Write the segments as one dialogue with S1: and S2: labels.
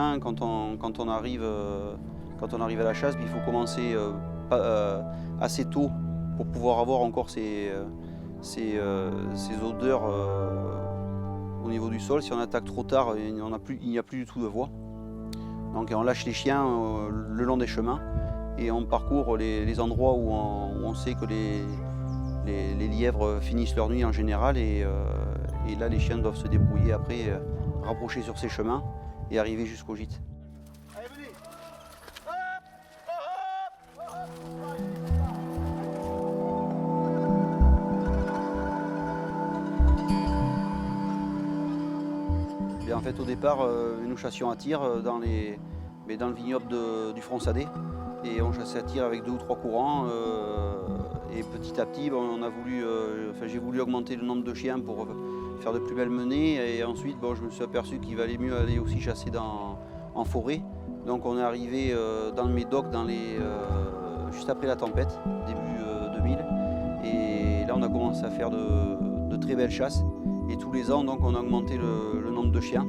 S1: chiens, quand on arrive à la chasse, il faut commencer assez tôt pour pouvoir avoir encore ces odeurs au niveau du sol. Si on attaque trop tard, il n'y a plus du tout de voix. Donc on lâche les chiens le long des chemins et on parcourt les endroits où on sait que les lièvres finissent leur nuit en général. Et là, les chiens doivent se débrouiller après, rapprocher sur ces chemins et arriver jusqu'au gîte. Allez, venez. Et en fait, au départ, nous chassions à tir dans le vignoble du Fronçadet. Et on chassait à tir avec 2 ou 3 courants. Et petit à petit, j'ai voulu augmenter le nombre de chiens pour faire de plus belles menées. Et ensuite, je me suis aperçu qu'il valait mieux aller aussi chasser en forêt. Donc on est arrivé dans le Médoc juste après la tempête, début 2000. Et là, on a commencé à faire de très belles chasses. Et tous les ans, donc, on a augmenté le nombre de chiens.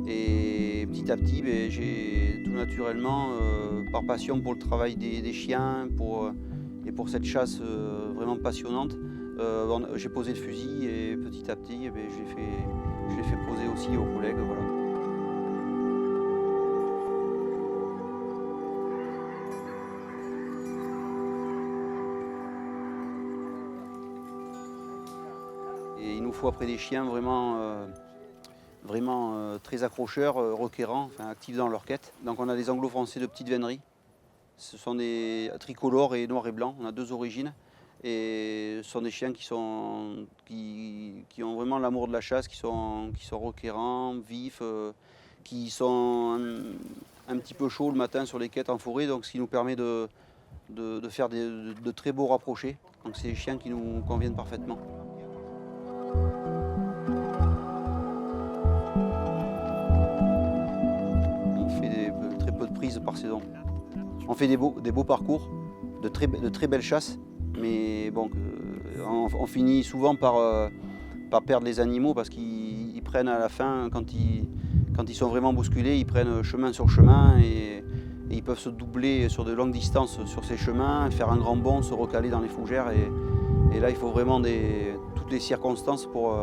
S1: Et petit à petit, j'ai tout naturellement, par passion pour le travail des chiens et pour cette chasse vraiment passionnante, j'ai posé le fusil et petit à petit, je l'ai fait poser aussi aux collègues. Voilà. Et il nous faut après des chiens vraiment très accrocheurs, requérants, actifs dans leur quête. Donc on a des anglo-français de petite veinerie. Ce sont des tricolores et noirs et blancs. On a 2 origines. Et ce sont des chiens qui ont vraiment l'amour de la chasse, qui sont requérants, vifs, qui sont un petit peu chauds le matin sur les quêtes en forêt, donc ce qui nous permet de faire de très beaux rapprochés. Donc c'est des chiens qui nous conviennent parfaitement. On fait très peu de prises par saison. On fait des beaux parcours, de très belles chasses, mais bon, on finit souvent par perdre les animaux parce qu'ils prennent à la fin, quand ils sont vraiment bousculés, ils prennent chemin sur chemin et ils peuvent se doubler sur de longues distances sur ces chemins, faire un grand bond, se recaler dans les fougères. Et là, il faut vraiment toutes les circonstances pour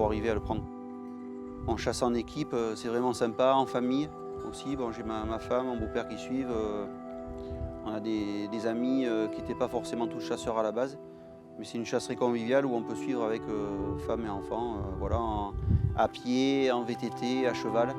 S1: arriver à le prendre. On chasse en équipe, c'est vraiment sympa, en famille aussi. Bon, j'ai ma femme, mon beau-père qui suivent. On a des amis qui n'étaient pas forcément tous chasseurs à la base. Mais c'est une chasserie conviviale où on peut suivre avec femmes et enfants, à pied, en VTT, à cheval.